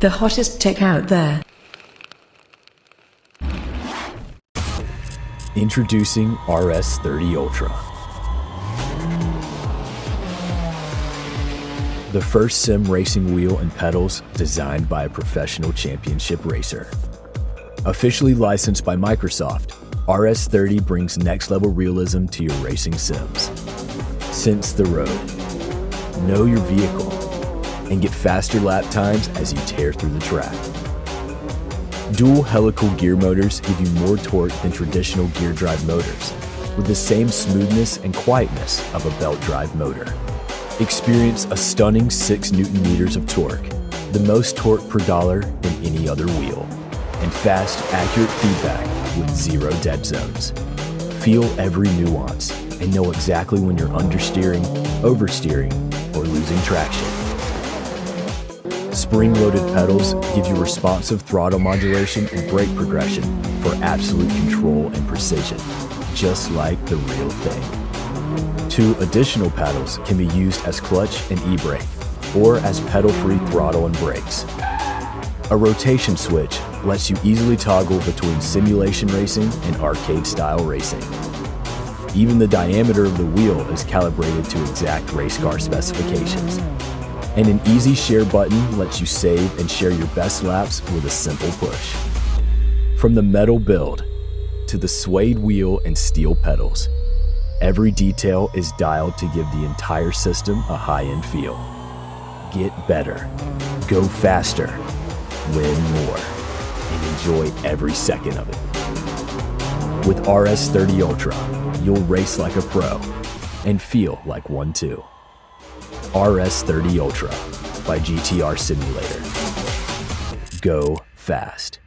The hottest tech out there. Introducing RS30 Ultra. The first sim racing wheel and pedals designed by a professional championship racer. Officially licensed by Microsoft, RS30 brings next-level realism to your racing sims. Sense the road, know your vehicle, and get faster lap times as you tear through the track. Dual helical gear motors give you more torque than traditional gear drive motors, with the same smoothness and quietness of a belt drive motor. Experience a stunning 6 Nm of torque, the most torque per dollar than any other wheel, and fast, accurate feedback with 0 dead zones. Feel every nuance and know exactly when you're understeering, oversteering, or losing traction. Spring-loaded pedals give you responsive throttle modulation and brake progression for absolute control and precision, just like the real thing. 2 additional paddles can be used as clutch and e-brake, or as pedal-free throttle and brakes. A rotation switch lets you easily toggle between simulation racing and arcade-style racing. Even the diameter of the wheel is calibrated to exact race car specifications. And an easy share button lets you save and share your best laps with a simple push. From the metal build to the suede wheel and steel pedals, every detail is dialed to give the entire system a high-end feel. Get better, go faster, win more, and enjoy every second of it. With RS30 Ultra, you'll race like a pro and feel like one too. RS30 Ultra by GTR Simulator. Go fast.